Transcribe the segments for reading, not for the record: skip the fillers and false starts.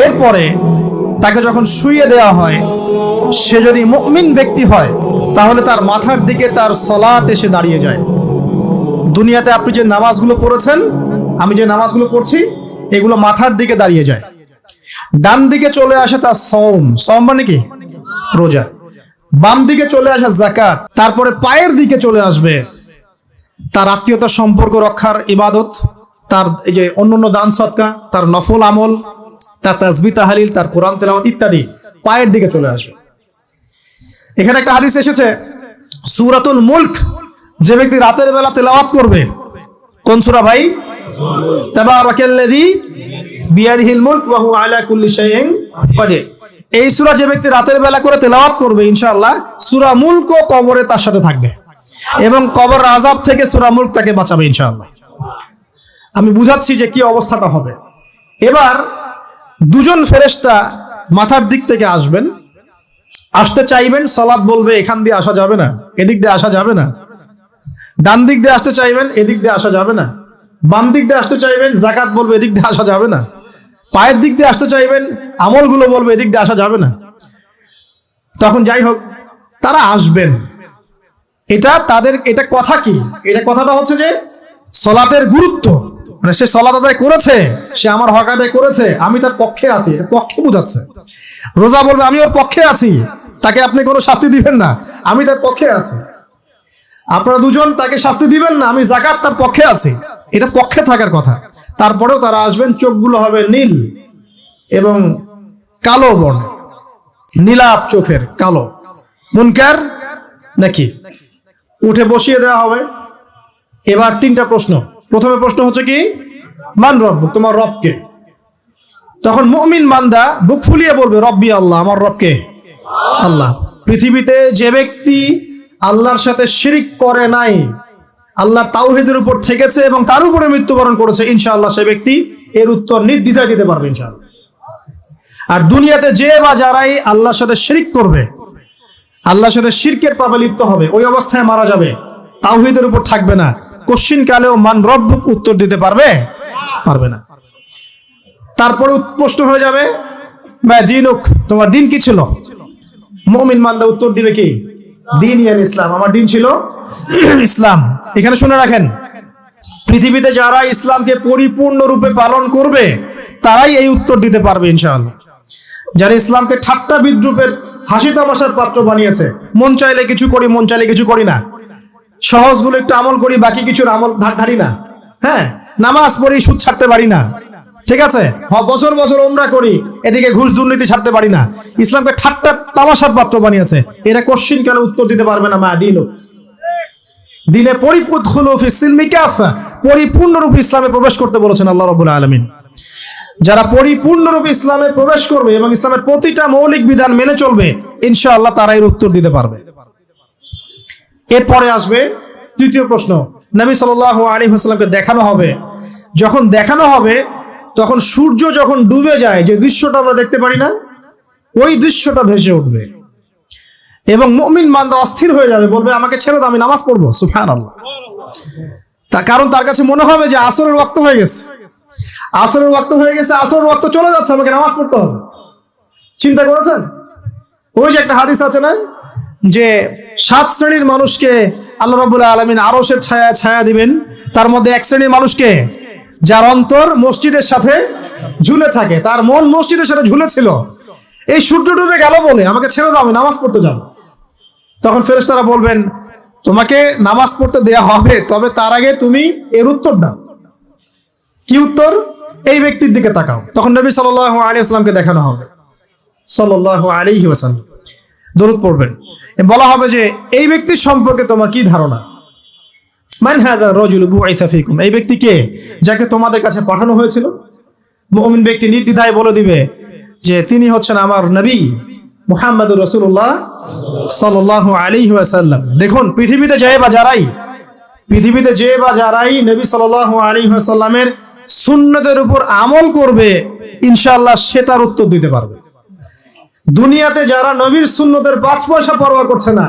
এরপরে তাকে যখন শুইয়ে দেওয়া হয়, সে যদি মুমিন ব্যক্তি হয় তাহলে তার মাথার দিকে তার সালাত এসে দাঁড়িয়ে যায়। দুনিয়াতে আপনি যে নামাজগুলো পড়েছেন, আমি যে নামাজগুলো পড়ছি, এগুলো মাথার দিকে দাঁড়িয়ে যায়। ডান দিকে চলে আসে তার সওম মানে কি? রোজা। বাম দিকে চলে আসে যাকাত। তারপরে পায়ের দিকে চলে আসবে তার আত্মীয়তার সম্পর্ক রক্ষার ইবাদত, তার এই যে অন্যান্য দান সদকা, তার নফল আমল, তার তাসবিহ তাহলিল, তার কোরআন তেলাওয়াত ইত্যাদি পায়ের দিকে চলে আসবে। এখানে একটা হাদিস এসেছে, সূরাতুল মুলক যে ব্যক্তি রাতের বেলা তেলাওয়াত করবে, কোন সূরা ভাই? তাবারাকাল্লাযী বিয়াদিহিল মুলক ওয়া হুয়া আলা কুল্লি শাইইন কাদির। এই সূরা যে ব্যক্তি রাতের বেলা করে তেলাওয়াত করবে, ইনশাআল্লাহ সূরা মুলকও কবরে তার সাথে থাকবে এবং কবর আযাব থেকে সূরা মুলক তাকে বাঁচাবে ইনশাআল্লাহ। আমি বুঝাচ্ছি যে কি অবস্থাটা হবে। এবার দুজন ফেরেশতা মাথার দিক থেকে আসবেন, আসতে চাইবেন, সালাত বলবে এখান দিয়ে আসা যাবে না, এদিক দিয়ে আসা যাবে না। ডান দিক দিয়ে আসতে চাইবেন, এদিক দিয়ে আসা যাবে না। বাম দিক দিয়ে আসতে চাইবেন, যাকাত বলবে এদিক দিয়ে আসা যাবে না। পায়ের দিক দিয়ে আসতে চাইবেন, আমলগুলো বলবে এদিক দিয়ে আসা যাবে না। তখন যাই হোক তারা আসবেন। এটা কথা কি? এটা কথাটা হচ্ছে যে সালাতের গুরুত্ব, মানে সে সালাত আদায় করেছে, সে আমার হক আদায় করেছে, আমি তার পক্ষে আছি, এটা পক্ষে বোঝাচ্ছে। রোজা বলবে আমি ওর পক্ষে আছি, তাকে আপনি কোনো শাস্তি দিবেন না, আমি তার পক্ষে আছি। আপনারা দুজন তাকে শাস্তি দিবেন না, আমি যাকাত তার পক্ষে আছি, এটা পক্ষে থাকার কথা। তারপরেও তারা আসবেন, চোখগুলো হবে নীল এবং কালো বর্ণ, নীলাপ চোখের কালো। মুনকার নাকি উঠে বসিয়ে দেওয়া হবে। এবার তিনটা প্রশ্ন। প্রথমে প্রশ্ন হচ্ছে কি? মান রব্বুক, তোমার রব কে? তখন মুমিন বান্দা বুক ফুলিয়ে বলবে রব্বি আল্লাহ, আমার রব কে? আল্লাহ। পৃথিবীতে যে ব্যক্তি আল্লাহর সাথে শিরিক করে নাই, আল্লাহ তাওহীদের উপর থেকেছে এবং তার উপরে মৃত্যুবরণ করেছে, ইনশাআল্লাহ সে ব্যক্তি এর উত্তর নির্দ্বিধায় দিতে পারবে ইনশাআল্লাহ। আর দুনিয়াতে যে বা যারাই আল্লাহর সাথে শিরিক করবে, আল্লাহর সাথে শিরকের পাপে লিপ্ত হবে, ওই অবস্থায় মারা যাবে, তাওহীদের উপর থাকবে না, কোশ্চিন কালেও মান রব্বুক উত্তর দিতে পারবে না। তারপরে প্রশ্ন হয়ে যাবে মা দীনুক, তোমার দিন কি ছিল? মুমিন বান্দা উত্তর দিবে কি? দিন ইয়ান ইসলাম, আমার দিন ছিল ইসলাম। এখানে শুনে রাখেন, পৃথিবীতে যারা ইসলামকে পরিপূর্ণ রূপে পালন করবে তারাই এই উত্তর দিতে পারবে ইনশাআল্লাহ। যারা ইসলামকে ঠাট্টা বিদ্রুপের হাসি তামাশার পাত্র বানিয়েছে, মন চাইলে কিছু করি, মন চাইলে কিছু করি না, সহজগুলো একটু আমল করি, বাকি কিছুর আমল ধারি না, হ্যাঁ, নামাজ পড়ি, সুদ ছাড়তে পারি না, ঠিক আছে, বছর বছর উমরা করি, এদিকে ঘুষ দুর্নীতি ছাড়তে পারি না, ইসলামকে ঠাট্টা তামাশার পাত্র বানিয়েছে, এরা কোশ্চিন কেন উত্তর দিতে পারবে না। মা দিনুক, দিনে পরিপূর্ণরূপে ইসলামে প্রবেশ করতে বলেছেন আল্লাহ রাব্বুল আলামিন। যারা পরিপূর্ণরূপে ইসলামে প্রবেশ করবে এবং ইসলামের প্রতিটা মৌলিক বিধান মেনে চলবে, ইনশাআল্লাহ তারা এর উত্তর দিতে পারবে। এরপরে আসবে তৃতীয় প্রশ্ন। নবী সাল্লাল্লাহু আলাইহি ওয়াসাল্লামকে দেখানো হবে, যখন দেখানো হবে তখন সূর্য যখন ডুবে যায়, যে দৃশ্যটা আমরা দেখতে পারি না, ওই দৃশ্যটা ভেসে উঠবে এবং মুমিন বান্দা অস্থির হয়ে যাবে, বলবে আমাকে ছেড়ে দাও, আমি নামাজ পড়বো। সুবহানাল্লাহ। কারণ তার কাছে মনে হবে যে আসরের ওয়াক্ত হয়ে গেছে, আসরের ওয়াক্ত চলে যাচ্ছে, আমাকে নামাজ পড়তে হবে। চিন্তা করেছেন? ওই যে একটা হাদিস আছে না, যে 7 শ্রেণীর মানুষকে আল্লাহ রাব্বুল আলামিন আরশের ছায়া দিবেন, তার মধ্যে এক শ্রেণীর মানুষকে যার অন্তর মসজিদের সাথে ঝুলে থাকে, তার মন মসজিদের সাথে ঝুলে ছিল, এই সূর্য ডুবে গেল বলে আমাকে ছেড়ে দাও, আমি নামাজ পড়তে যাব। তখন ফেরেশতারা বলবেন তোমাকে নামাজ পড়তে দেয়া হবে, তবে তার আগে তুমি এর উত্তর দাও। কি উত্তর? এই ব্যক্তির দিকে তাকাও। তখন নবী সাল্লাল্লাহু আলাইহি ওয়াসাল্লামকে দেখানো হবে, সাল্লাল্লাহু আলাইহি ওয়াসাল্লাম দরুদ পড়বেন, বলা হবে যে এই ব্যক্তির সম্পর্কে তোমার কি ধারণা? মান হাযা রাজুলু বুইসা ফীকুম, এই ব্যক্তি কে, যাকে তোমাদের কাছে পাঠানো হয়েছিল? মুমিন ব্যক্তি নির্দ্বিধায় বলে দিবে যে তিনি হচ্ছেন আমার নবী মুহাম্মদুর রাসূলুল্লাহ সাল্লাল্লাহু আলাইহি ওয়াসাল্লাম। দেখুন, পৃথিবীতে যে বা যারাই নবী সাল্লাল্লাহু আলাইহি ওয়াসাল্লামের সুন্নতের উপর আমল করবে, ইনশাআল্লাহ সে তার উত্তর দিতে পারবে। দুনিয়াতে যারা নবীর সুন্নতের 5 পয়সা পরোয়া করছে না,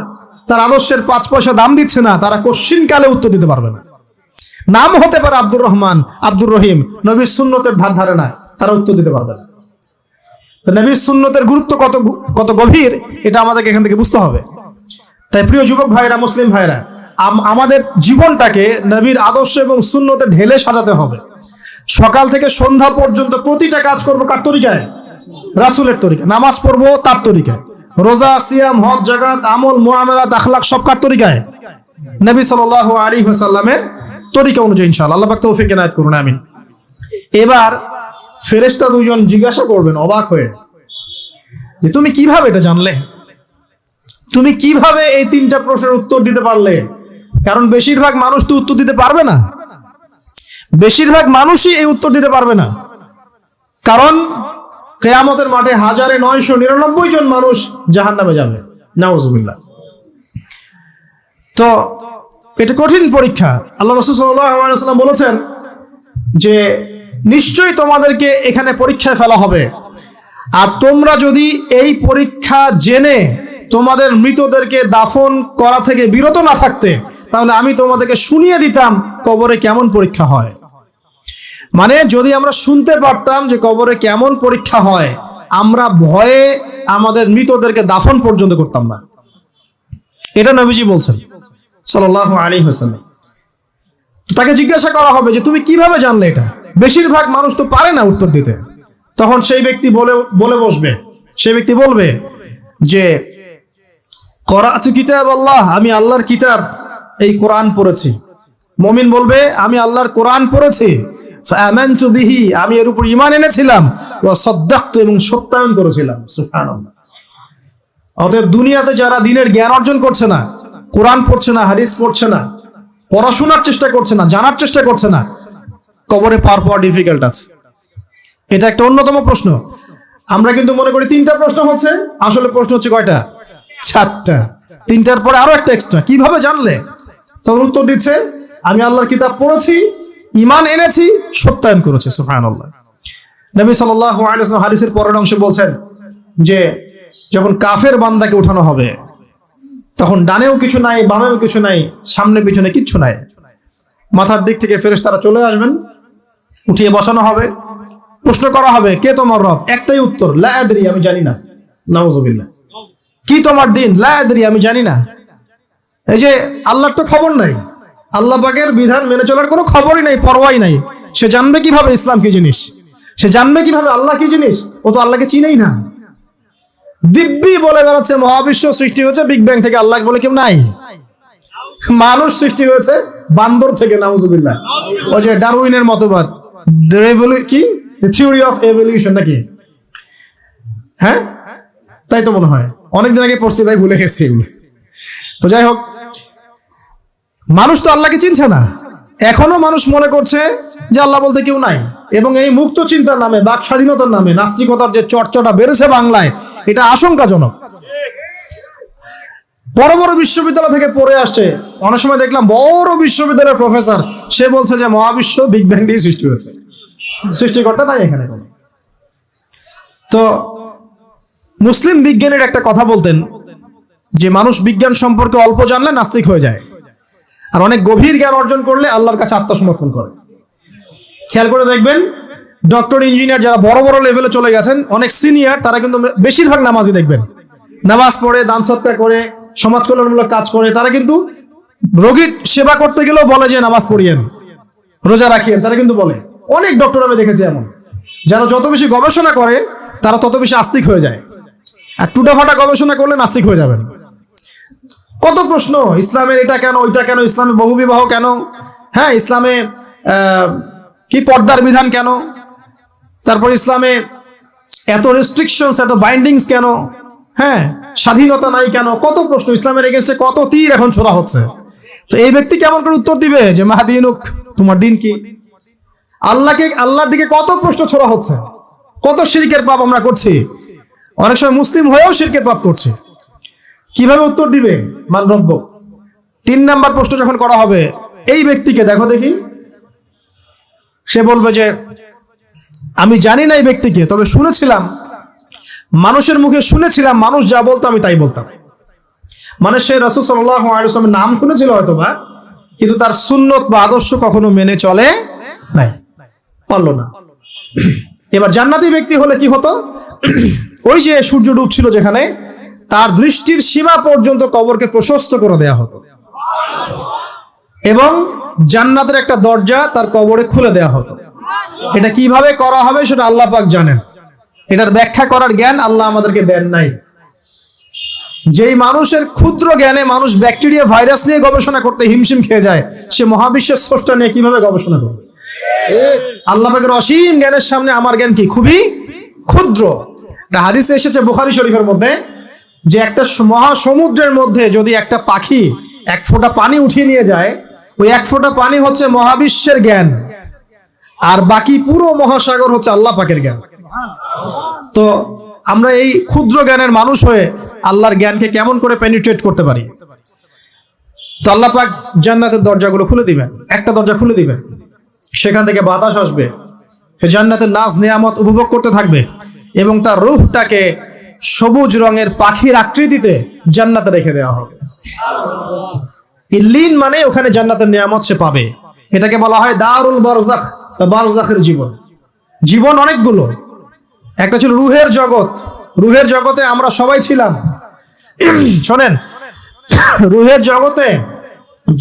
তার আদর্শের 5 পয়সা দাম দিচ্ছে না, তারা কোশ্চিন কালে উত্তর দিতে পারবে না। নাম হতে পারে আব্দুর রহমান, আব্দুর রহিম, নবীর সুন্নতের ধার ধারে না, তারা উত্তর দিতে পারবে না। তো নবীর সুন্নতের গুরুত্ব কত কত গভীর এটা আমাদেরকে এখান থেকে বুঝতে হবে। তাই প্রিয় যুবক ভাইরা, মুসলিম ভাইরা, আমাদের জীবনটাকে নবীর আদর্শ এবং সুন্নতে ঢেলে সাজাতে হবে। সকাল থেকে সন্ধ্যা পর্যন্ত প্রতিটা কাজ করবো কার তরিকায়? রাসূলের তরিকায়। নামাজ পড়বো তার তরিকায়, রোজা, সিয়াম, হজ, যাকাত, আমল, মুআমালাত, আখলাক সব কার তরিকায়? নবী সাল্লাল্লাহু আলাইহি ওয়াসাল্লামের তরিকা অনুযায়ী ইনশাআল্লাহ। আল্লাহ পাক তৌফিক এনায়েত করুন, আমিন। এবার ফেরেশতা দুইজন জিজ্ঞাসা করবেন অবাক হয়ে যে তুমি কিভাবে এটা জানলে, তুমি কিভাবে এই তিনটা প্রশ্নের উত্তর দিতে পারলে? কারণ বেশিরভাগ মানুষ তো উত্তর দিতে পারবে না, বেশিরভাগ মানুষই এই উত্তর দিতে পারবে না। কারণ কিয়ামতের মাঠে 1999 জন মানুষ জাহান্নামে যাবে, নাউজুবিল্লাহ। তো এটা কঠিন পরীক্ষা। আল্লাহ রাসূল সাল্লাল্লাহু আলাইহি ওয়াসাল্লাম বলেছেন যে নিশ্চয়ই তোমাদেরকে এখানে পরীক্ষায় ফেলা হবে, আর তোমরা যদি এই পরীক্ষা জেনে তোমাদের মৃতদেরকে দাফন করা থেকে বিরত না থাকতে, তাহলে আমি তোমাদেরকে শুনিয়ে দিতাম কবরে কেমন পরীক্ষা হয়। মানে যদি আমরা শুনতে পারতাম যে কবরে কেমন পরীক্ষা হয়, আমরা ভয়ে আমাদের মৃতদেরকে দাফন পর্যন্ত করতাম না। এটা নবীজি বলছেন সাল্লাল্লাহু আলাইহি ওয়াসাল্লাম। তাকে জিজ্ঞাসা করা হবে যে তুমি কিভাবে জানলে এটা? বেশিরভাগ মানুষ তো পারে না উত্তর দিতে। তখন সেই ব্যক্তি বলে বসবে, সেই ব্যক্তি বলবে যে করাতু কিতাব আল্লাহ, আমি আল্লাহর কিতাব এই কোরআন পড়েছি। মুমিন বলবে আমি আল্লাহর কোরআন পড়েছি, ফাআমানতু বিহি, আমি এর উপর ঈমান এনেছিলাম, ওয়া সাদ্দাকতু, এবং সত্যায়ন করেছিলাম। সুবহানাল্লাহ। অতএব দুনিয়াতে যারা দ্বীনের জ্ঞান অর্জন করছে না, কোরআন পড়ছে না, হাদিস পড়ছে না, পড়াশোনার চেষ্টা করছে না, জানার চেষ্টা করছে না, কবরে পাওয়া ডিফিকাল্ট আছে। এটা একটা অন্যতম প্রশ্ন। আমরা কিন্তু মনে করি তিনটা প্রশ্ন হচ্ছে, আসলে প্রশ্ন হচ্ছে কয়টা? 4টা। তিনটার পরে আরো একটা এক্সট্রা। কিভাবে জানলে? তখন উত্তর দিচ্ছে আমি আল্লাহর কিতাব পড়েছি, ঈমান এনেছি, সত্যায়ন করেছি। সুবহানাল্লাহ। নবী সাল্লাল্লাহু আলাইহি ওয়াসাল্লাম হাদিসের পরের অংশে বলছেন যে যখন কাফের বান্দাকে উঠানো হবে, তখন ডানেও কিছু নাই, বামেও কিছু নাই, সামনে পিছনে কিচ্ছু নাই। মাথার দিক থেকে ফেরেশতারা চলে আসবেন, উঠিয়ে বসানো হবে, প্রশ্ন করা হবে কে তোমার রব? একটাই উত্তর, লা আদরি, আমি জানি না। নাউজুবিল্লাহ। কি তোমার দিন? লা আদরি, আমি জানি না। এই যে আল্লাহর তো খবর নাই, আল্লাহ পাকের বিধান মেনে চলার কোনো খবরই নাই, পরোয়াই নাই। সে জানবে কিভাবে ইসলাম কি জিনিস? সে জানবে কিভাবে আল্লাহ কি জিনিস? ও তো আল্লাহকে চিনেই না। দিব্যি বলে বেড়াচ্ছে মহাবিশ্ব সৃষ্টি হয়েছে বিগ ব্যাং থেকে, আল্লাহ বলে কেউ নাই। মানুষ সৃষ্টি হয়েছে বান্দর থেকে, নাউজুবিল্লাহ। ওই যে ডারউইনের মতবাদ, কি থিওরি অফ এভলিউশন নাকি? হ্যাঁ, তাই তো মনে হয়। অনেকদিন আগে পড়ছি ভাই, ভুলে গেছি এগুলো। তো যাই হোক, মানুষ তো আল্লাহকে চিনছে না। এখনো মানুষ মনে করছে যে আল্লাহ বলতে কেউ নাই, এবং এই মুক্ত চিন্তার নামে, বাক স্বাধীনতার নামে নাস্তিকতার যে চর্চাটা বেড়েছে বাংলায়, এটা আশঙ্কাজনক। বড় বড় বিশ্ববিদ্যালয় থেকে পড়ে আসছে, অনেক সময় দেখলাম বড় বিশ্ববিদ্যালয়ের প্রফেসর, সে বলছে যে মহাবিশ্ব বিগ ব্যাং দিয়ে সৃষ্টি হয়েছে, সৃষ্টিকর্তা নাই এখানে কোনো। তো মুসলিম বিজ্ঞানীর একটা কথা বলতেন যে মানুষ বিজ্ঞান সম্পর্কে অল্প জানলে নাস্তিক হয়ে যায়, আর অনেক গভীর জ্ঞান অর্জন করলে আল্লাহর কাছে আত্মসমর্পণ করে। খেয়াল করে দেখবেন, ডক্টর, ইঞ্জিনিয়ার যারা বড় বড় লেভেলে চলে গেছেন, অনেক সিনিয়র, তারা কিন্তু বেশিরভাগ নামাজি দেখবেন, নামাজ পড়ে, দান সদকা করে, সমাজ কল্যাণমূলক কাজ করে। তারা কিন্তু রোগীর সেবা করতে গেলেও বলে যে নামাজ পড়িয়েন, রোজা রাখিয়েন, তারা কিন্তু বলে। অনেক ডক্টর আমি দেখেছি এমন, যারা যত বেশি গবেষণা করে তারা তত বেশি আস্তিক হয়ে যায়, আর টুটাফাটা গবেষণা করলে নাস্তিক হয়ে যাবেন। কত প্রশ্ন, ইসলামের এটা কেন, ওইটা কেন, ইসলামে বহুবিবাহ কেন, হ্যাঁ, ইসলামে কি পর্দার বিধান কেন, তারপর ইসলামে এত রেস্ট্রিকশনস, এত বাইন্ডিংস কেন, হ্যাঁ, স্বাধীনতা নাই কেন, কত প্রশ্ন। ইসলামের এগেইনস্টে কত তীর এখন ছোড়া হচ্ছে। তো এই ব্যক্তি কেমন করে উত্তর দিবে যে মাহদিনুক, তোমার দিন কি? আল্লাহর দিকে কত প্রশ্ন ছোড়া হচ্ছে, কত শিরকের পাপ আমরা করছি, অনেক সময় মুসলিম হয়েও শিরকের পাপ করছি। কিভাবে উত্তর দিবে? মান রব্ব। 3 নাম্বার প্রশ্ন যখন করা হবে, এই ব্যক্তিকে দেখো দেখি, সে বলবে যে আমি জানি না এই ব্যক্তিকে, তবে শুনেছিলাম, মানুষের মুখে শুনেছিলাম, মানুষ যা বলতো আমি তাই বলতাম। মানে সে রাসূল সাল্লাল্লাহু আলাইহি ওয়াসাল্লামের নাম শুনেছিল হয়তোবা, কিন্তু তার সুন্নত বা আদর্শ কখনো মেনে চলে নাই, পারলো না। এবার জান্নাতি ব্যক্তি হলে কি হতো, ওই যে সূর্য ডুবছিল যেখানে, তার দৃষ্টির সীমা পর্যন্ত কবরকে প্রশস্ত করে দেয়া হতো এবং জান্নাতের একটা দরজা তার কবরে খুলে দেয়া হতো। এটা কিভাবে করা হবে সেটা আল্লাহ পাক জানেন, এটার ব্যাখ্যা করার জ্ঞান আল্লাহ আমাদেরকে দেন নাই। যেই মানুষের ক্ষুদ্র জ্ঞানে মানুষ ব্যাকটেরিয়া ভাইরাস নিয়ে গবেষণা করতে হিমশিম খেয়ে যায়, সে মহাবিশ্বের স্রষ্টা নিয়ে কিভাবে গবেষণা করবে? আল্লাহ পাকের অসীম জ্ঞানের সামনে আমার জ্ঞান কি? খুবই ক্ষুদ্র। একটা হাদিসে এসেছে বুখারী শরীফের মধ্যে, যে একটা মহাসমুদ্রের মধ্যে যদি একটা পাখি এক ফোঁটা পানি উঠিয়ে নিয়ে যায়, ওই এক ফোঁটা পানি হচ্ছে মহাবিশ্বের জ্ঞান, আর বাকি পুরো মহাসাগর হচ্ছে আল্লাহ পাকের জ্ঞান। তো আমরা এই ক্ষুদ্র জ্ঞানের মানুষ হয়ে আল্লাহর জ্ঞানকে কেমন করে পেনিট্রেট করতে পারি? তো আল্লাহ পাক জান্নাতের দরজাগুলো খুলে দিবেন, একটা দরজা খুলে দিবেন, সেখান থেকে বাতাস আসবে, সে জান্নাতের নাজ নিয়ামত উপভোগ করতে থাকবে এবং তার রূহটাকে সবুজ রঙের পাখির আকৃতিতে জান্নাতে রেখে দেওয়া হবে। ইল্লিন মানে ওখানে জান্নাতের নিয়ামত সে পাবে। এটাকে বলা হয় দারুল বারজাখ, বারজাখের জীবন। জীবন অনেকগুলো, একটা ছিল রুহের জগৎ। রুহের জগতে আমরা সবাই ছিলাম। শোনেন, রুহের জগতে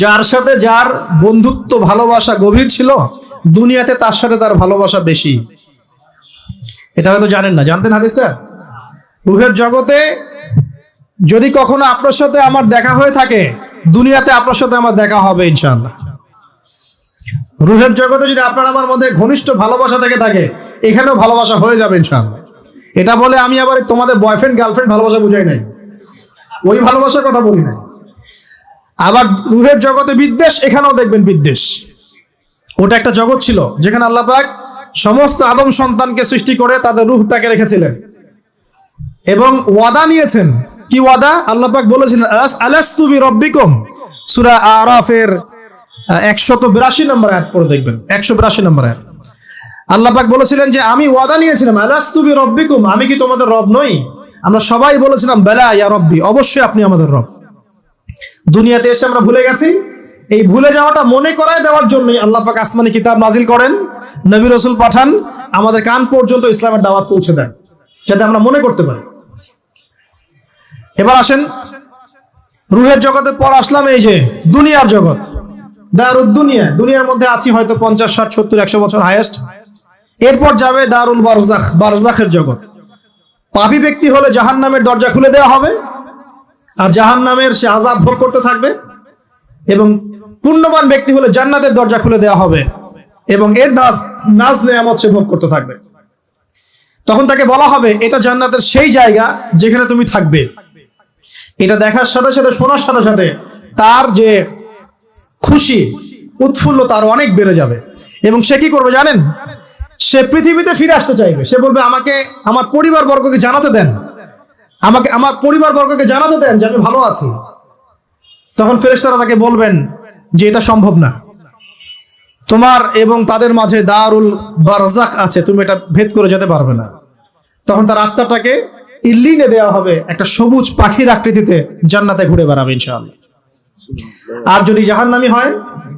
যার সাথে যার বন্ধুত্ব ভালোবাসা গভীর ছিল, দুনিয়াতে তার সাথে তার ভালোবাসা বেশি। এটা হয়তো জানেন না, জানতেন হাদিসটা? রুহের জগতে যদি কখনো আপনার সাথে আমার দেখা হয়ে থাকে, দুনিয়াতে আপনার সাথে আমার দেখা হবে ইনশাআল্লাহ। রুহের জগতে যদি আপনার আমার মধ্যে ঘনিষ্ঠ ভালোবাসা থেকে থাকে, এখানেও ভালোবাসা হয়ে যাবে ইনশাআল্লাহ। এটা বলে আমি আবার তোমাদের বয়ফ্রেন্ড গার্লফ্রেন্ড ভালোবাসা বুঝাই নাই, ওই ভালোবাসার কথা বলি নাই। আবার রুহের জগতে বিদ্বেষ, এখানেও দেখবেন বিদ্বেষ। ওটা একটা জগৎ ছিল যেখানে আল্লাহ পাক সমস্ত আদম সন্তানকে সৃষ্টি করে তাদের রূহটাকে রেখেছিলেন এবং ওয়াদা নিয়েছেন। কি ওয়াদা? আল্লাহ পাক বলেছিলেন আলাস্তু বিরাব্বিকুম, সূরা আরাফের 182 নম্বর আয়াত পড়ে দেখবেন, 182 নম্বর আয়াত। আল্লাহ পাক বলেছিলেন যে আমি ওয়াদা নিয়েছিলাম, আলাস্তু বিরাব্বিকুম, আমি কি তোমাদের রব নই? আমরা সবাই বলেছিলাম বালা ইয়া রব্বি, অবশ্যই আপনি আমাদের রব। দুনিয়াতে এসে আমরা ভুলে গেছি। এই ভুলে যাওয়াটা মনে করায় দেওয়ার জন্যই আল্লাহ পাক আসমানি কিতাব নাজিল করেন, নবী রাসূল পাঠান, আমাদের কান পর্যন্ত ইসলামের দাওয়াত পৌঁছে দেন, যাতে আমরা মনে করতে পারি। এবার আসেন রুহের জগতের পর আসলাম এই যে দুনিয়ার জগৎ, দারুদ দুনিয়া। দুনিয়ার মধ্যে আছি হয়তো 50, 60, 70, 100 বছর হাইয়েস্ট। এরপর যাবে দারুল বারজাখ, বারজাখের জগৎ। পাপী ব্যক্তি হলে জাহান্নামের দরজা খুলে দেওয়া হবে আর জাহান্নামের সে আযাব ভোগ করতে থাকবে, এবং পুণ্যবান ব্যক্তি হলে জান্নাতের দরজা খুলে দেওয়া হবে এবং এর নাজ নেয়ামত সে ভোগ করতে থাকবে। তখন তাকে বলা হবে এটা জান্নাতের সেই জায়গা যেখানে তুমি থাকবে। এটা দেখার সাথে সাথে, শোনার সাথে সাথে তার যে খুশি উৎফুল্লতা আরো অনেক বেড়ে যাবে এবং সে কি করবে জানেন? সে পৃথিবীতে ফিরে আসতে চাইবে। সে বলবে আমাকে আমার পরিবার বর্গকে জানাতে দেন, আমাকে আমার পরিবার বর্গকে জানাতে দেন যে আমি ভালো আছি। তখন ফেরেশতারা তাকে বলবেন যে এটা সম্ভব না, তোমার এবং তাদের মাঝে দারুল বারজাখ আছে, তুমি এটা ভেদ করে যেতে পারবে না। তখন তার আত্মাটাকে ইল্লিনে দেওয়া হবে, একটা সবুজ পাখির আকৃতিতে জান্নাতে ঘুরে বেড়াবে ইনশাআল্লাহ। আর যদি জাহান্নামী হয়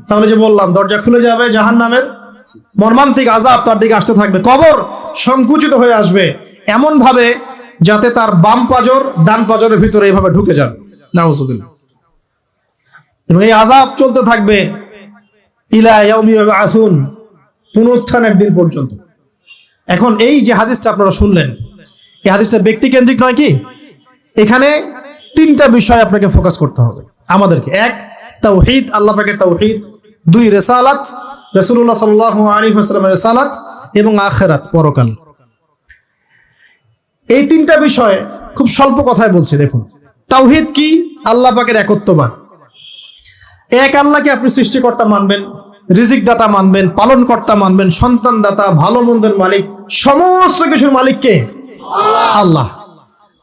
তাহলে যে বললাম দরজা খুলে যাবে, জাহান্নামের মর্মান্তিক আযাব তার দিকে আসতে থাকবে। কবর সংকুচিত হয়ে আসবে এমন ভাবে যাতে তার বাম পাজর ডান পাজরের ভিতরে এইভাবে ঢুকে যাবে, নাউযুবিল্লাহ। এবং এই আযাব চলতে থাকবে ইলা ইয়াউমি ইউবআসুন, পুনরুত্থানের দিন পর্যন্ত। এখন এই যে হাদিসটা আপনারা শুনলেন, এই হাদিসটা ব্যক্তি কেন্দ্রিক নয় কি? এখানে তিনটা বিষয় আপনাকে ফোকাস করতে হবে আমাদেরকে। এক, তাওহীদ, আল্লাহ পাকের তাওহীদ। দুই, রিসালাত, রাসূলুল্লাহ সাল্লাল্লাহু আলাইহি ওয়াসাল্লামের রিসালাত। এবং আখিরাত, পরকাল। এই তিনটা বিষয় খুব স্বল্প কথায় বলছি। দেখুন, তাওহীদ কি? আল্লাহ পাকের একত্ববাদ। এক আল্লাহকে আপনি সৃষ্টিকর্তা মানবেন, রিজিক দাতা মানবেন, পালন কর্তা মানবেন, সন্তান দাতা, ভালো মন্দের মালিক, সমস্ত কিছুর মালিক কে? আল্লাহ।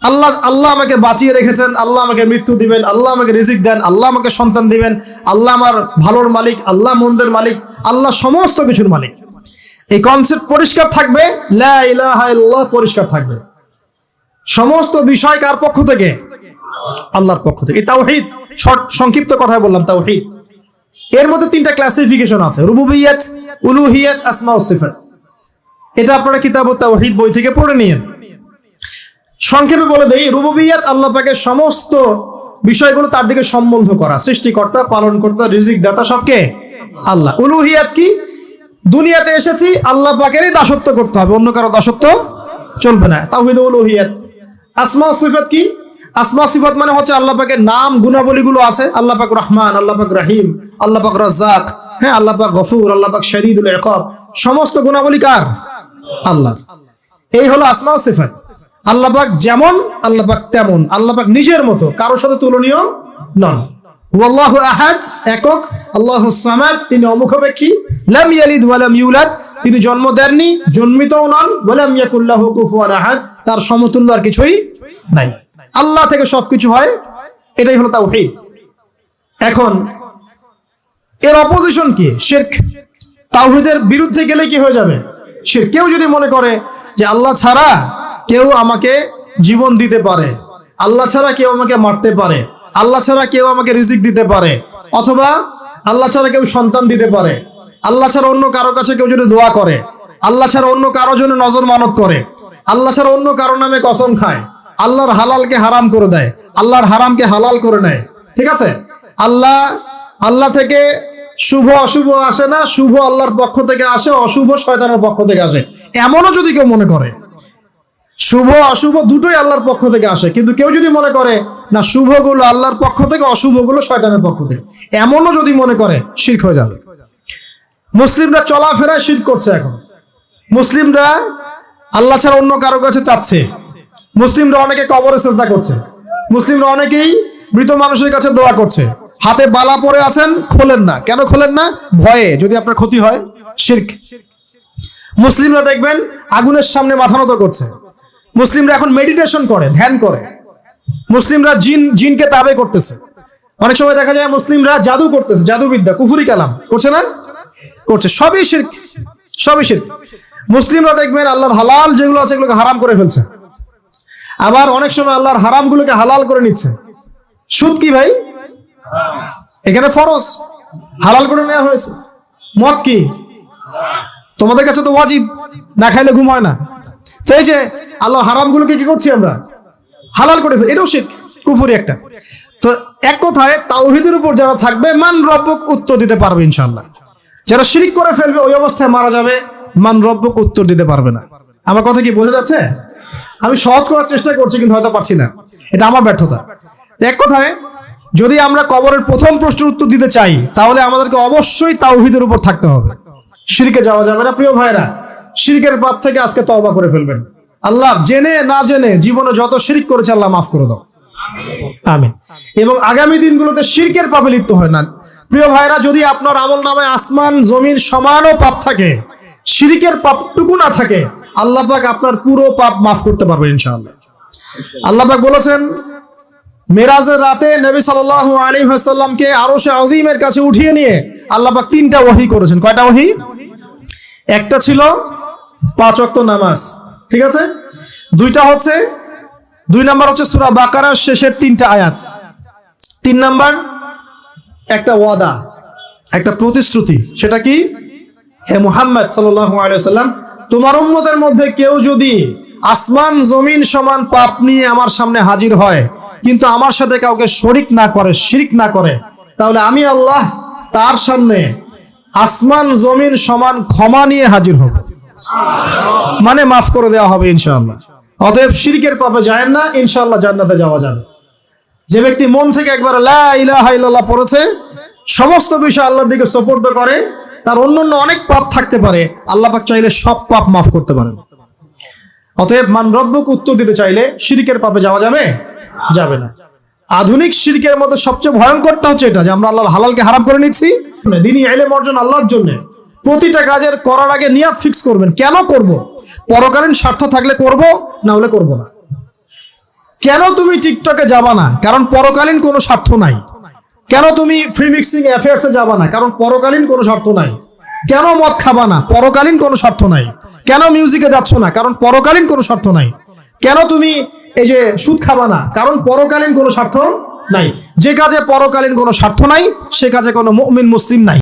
আল্লাহ আল্লাহ আমাকে বাঁচিয়ে রেখেছেন, আল্লাহ আমাকে মৃত্যু দিবেন, আল্লাহ আমাকে রিজিক দেন, আল্লাহ আমাকে সন্তান দিবেন, আল্লাহ আমার ভালোর মালিক, আল্লাহ মন্দের মালিক, আল্লাহ সমস্ত কিছুর মালিক। এই কনসেপ্ট পরিষ্কার থাকবে, লা ইলাহা ইল্লাল্লাহ পরিষ্কার থাকবে। সমস্ত বিষয় কার পক্ষ থেকে? আল্লাহর পক্ষ থেকে। এই তাওহীদ, শর্ট সংক্ষিপ্ত কথায় বললাম তাওহীদ। এর মধ্যে তিনটা ক্লাসিফিকেশন আছে: রুবুবিয়্যাত, উলুহিয়্যাত, আসমা ও সিফাত। এটা আপনারা কিতাবুত তাওহীদ বই থেকে পড়ে নিন। সংক্ষেপে বলে দেই, রুবুবিয়াত আল্লাহ পাকের সমস্ত বিষয়গুলো তার দিকে সম্বন্ধ করা, সৃষ্টিকর্তা, পালনকর্তা, রিজিক দাতা সবকে আল্লাহ। উলুহিয়াত কি? দুনিয়াতে এসেছি আল্লাহ পাকেরই দাসত্ব করতে হবে, অন্য কারো দাসত্ব চলবে না, তাওহীদ উলুহিয়াত। আসমা ও সিফাত কি? আসমা সিফাত মানে হচ্ছে আল্লাহ পাকের নাম গুণাবলীগুলো আছে, আল্লাহ পাক রহমান, আল্লাহ পাক রহিম, আল্লাহ পাক রাজ্জাক, হ্যাঁ, আল্লাহ পাক গফুর, আল্লাহ পাক শদীদুল ইকাব, সমস্ত গুণাবলী কার? আল্লাহ। এই হলো আসমা ও সিফাত। আল্লাহ পাক যেমন, আল্লাহ পাক তেমন, আল্লাহ পাক নিজের মতো, কারোর সাথে তুলনীয় নন। ওয়াল্লাহু আহাদ, একক। আল্লাহুস সামাদ, তিনি অমুখাপেক্ষী। লাম ইয়ালিদ ওয়া লাম ইউলাদ, তিনি জন্ম দেননি, জন্মিতও নন। ওয়া লাম ইয়াকুল লাহু কুফুয়ান আহাদ, তার সমতুল্য আর কিছুই নাই। আল্লাহ থেকে সবকিছু হয়, এটাই হলো তাওহীদ। এখন এর অপোজিশন কি? শিরক। তাওহীদের বিরুদ্ধে গেলে কি হয়ে যাবে? শিরক। কেউ যদি মনে করে যে আল্লাহ ছাড়া কেউ আমাকে জীবন দিতে পারে, আল্লাহ ছাড়া কেউ আমাকে মারতে পারে, আল্লাহ ছাড়া কেউ আমাকে রিজিক দিতে পারে, অথবা আল্লাহ ছাড়া কেউ সন্তান দিতে পারে, আল্লাহ ছাড়া অন্য কারো কাছে কেউ যদি দোয়া করে, আল্লাহ ছাড়া অন্য কারো জন্য নজর মানত করে, আল্লাহ ছাড়া অন্য কারো নামে কসম খায়, আল্লাহর হালালকে হারাম করে দেয়, আল্লাহর হারামকে হালাল করে নেয়, ঠিক আছে? আল্লাহ থেকে শুভ অশুভ আসে না, শুভ আল্লাহর পক্ষ থেকে আসে, অশুভ শয়তানের পক্ষ থেকে আসে, এমনও যদি কেউ মনে করে, শুভ অশুভ দুটোই আল্লাহর পক্ষ থেকে আসে, কিন্তু কেউ যদি মনে করে না শুভগুলো আল্লাহর পক্ষ থেকে, অশুভগুলো শয়তানের পক্ষ থেকে, এমনও যদি মনে করে, শিরক হয়ে যাবে। মুসলিমরা চলাফেরায় শিরক করছে। এখন মুসলিমরা আল্লাহ ছাড়া অন্য কারো কাছে চাচ্ছে, মুসলিমরা অনেকে কবরে সিজদা করছে, মুসলিমরা অনেকেই মৃত মানুষের কাছে দোয়া করছে, হাতে বালা পরে আছেন, খোলেন না। কেন খোলেন না? ভয়ে যদি আপনার ক্ষতি হয়, শিরক। মুসলিমরা দেখবেন আগুনের সামনে মাথা নত করছে, মুসলিমরা এখন মেডিটেশন করে, ধ্যান করে, মুসলিমরা জিনকে তাবে করতেছে, অনেক সময় দেখা যায় মুসলিমরা জাদু করতেছে, জাদুবিদ্যা, কুফরি কালাম করছে না? করছে। সবই শিরক, সবই শিরক। মুসলিমরা দেখবেন আল্লাহর হালাল যেগুলো আছে এগুলোকে হারাম করে ফেলছে, আবার অনেক সময় আল্লাহর হারামগুলোকে হালাল করে নিচ্ছে। সুদ কি ভাই? এখানে ফরজ, হালাল করে নেওয়া হয়েছে। মদ কি? তোমাদের কাছে তো ওয়াজিব, না খাইলে ঘুম হয় না। তো এই যে আল্লাহ হারামগুলোকে কি করছি আমরা? হালাল করে ফেলি, এটাও শিরক, কুফরি একটা। তো এক কথায় তাওহীদের উপর যারা থাকবে, মান রব্বুক উত্তর দিতে পারবে ইনশাআল্লাহ। যারা শিরক করে ফেলবে, ওই অবস্থায় মারা যাবে, মান রব্বুক উত্তর দিতে পারবে না। আমার কথা কি বোঝা যাচ্ছে? আমি সহজ করার চেষ্টা করছি, কিন্তু হয়তো পারছি না, এটা আমার ব্যর্থতা। এক কথায় যদি আমরা কবরের প্রথম প্রশ্নের উত্তর দিতে চাই, তাহলে আমাদেরকে অবশ্যই তাওহীদের উপর থাকতে হবে, শিরকে যাওয়া যাবে না। প্রিয় ভাইরা, শিরকের পাপ থেকে আজকে তওবা করে ফেলবেন। আল্লাহ জেনে না জেনে জীবনে যত শিরক করেছে আল্লাহ মাফ করে দাও, আমিন। এবং আগামী দিনগুলোতে শিরকের পাপে লিপ্ত হয় না। প্রিয় ভাইরা, যদি আপনার আমলনামায় আসমান জমিন সমানও পাপ থাকে, শিরকের পাপটুকু না থাকে, আল্লাহ পাক আপনার পুরো পাপ মাফ করতে পারবেন ইনশাআল্লাহ। আল্লাহ পাক বলেছেন, মেরাজের রাতে নবী সাল্লাল্লাহু আলাইহি ওয়াসাল্লামকে আরশে আজিমের কাছে উঠিয়ে নিয়ে আল্লাহ পাক 3টা ওহী করেছেন। কয়টা ওহী? একটা ছিল 5 ওয়াক্ত নামাজ, ঠিক আছে? 2 নাম্বার হচ্ছে সূরা বাকারার শেষের 3টা আয়াত। 3 নাম্বার একটা ওয়াদা, একটা প্রতিশ্রুতি। সেটা কি? হে মুহাম্মদ সাল্লাল্লাহু আলাইহি ওয়াসাল্লাম, তোমার উম্মতের মধ্যে কেউ যদি আসমান জমিন সমান পাপ নিয়ে আমার সামনে হাজির হয়, কিন্তু আমার সাথে কাউকে শরীক না করে, শিরক না করে, তাহলে আমি আল্লাহ তার সামনে আসমান জমিন সমান ক্ষমা নিয়ে হাজির হব, মানে মাফ করে দেওয়া হবে ইনশাআল্লাহ। অতএব শিরকের পাপে যায় না, ইনশাআল্লাহ জান্নাতে যাওয়া যাবে। যে ব্যক্তি মন থেকে একবার লা ইলাহা ইল্লাল্লাহ পড়েছে, সমস্ত বিষয় আল্লাহর দিকে সুপর্দ করে, তার অন্যান্য অনেক পাপ থাকতে পারে, আল্লাহ পাক চাইলে সব পাপ মাফ করতে পারেন। অতএব মান রব্বুক উত্তর দিতে চাইলে শিরকের পাপে যাওয়া যাবে? যাবে না। আধুনিক শিরকের মধ্যে সবচেয়ে ভয়ঙ্করটা হচ্ছে এটা, যে আমরা আল্লাহর হালালকে হারাম করে নিচ্ছি। দ্বীনি ইলম অর্জন আল্লাহর জন্য, প্রতিটা কাজের করার আগে নিয়াত ফিক্স করবেন, কেন করব? পরকালীন স্বার্থ থাকলে করব, না হলে করব না। কেন তুমি টিকটকে যাবা না? কারণ পরকালীন কোনো স্বার্থ নাই। কেন তুমি ফ্রি মিক্সিং অ্যাফেয়ার্সে যাবা না? কারণ পরকালীন কোনো স্বার্থ নাই। কেন মদ খাবা না? পরকালীন কোনো স্বার্থ নাই। কেন মিউজিকে যাচ্ছ না? কারণ পরকালীন কোনো স্বার্থ নাই। কেন তুমি এই যে সুদ খাবা না? কারণ পরকালীন কোনো স্বার্থ নাই। যে কাজে পরকালীন কোনো স্বার্থ নাই, সে কাজে কোনো মুমিন মুসলিম নাই।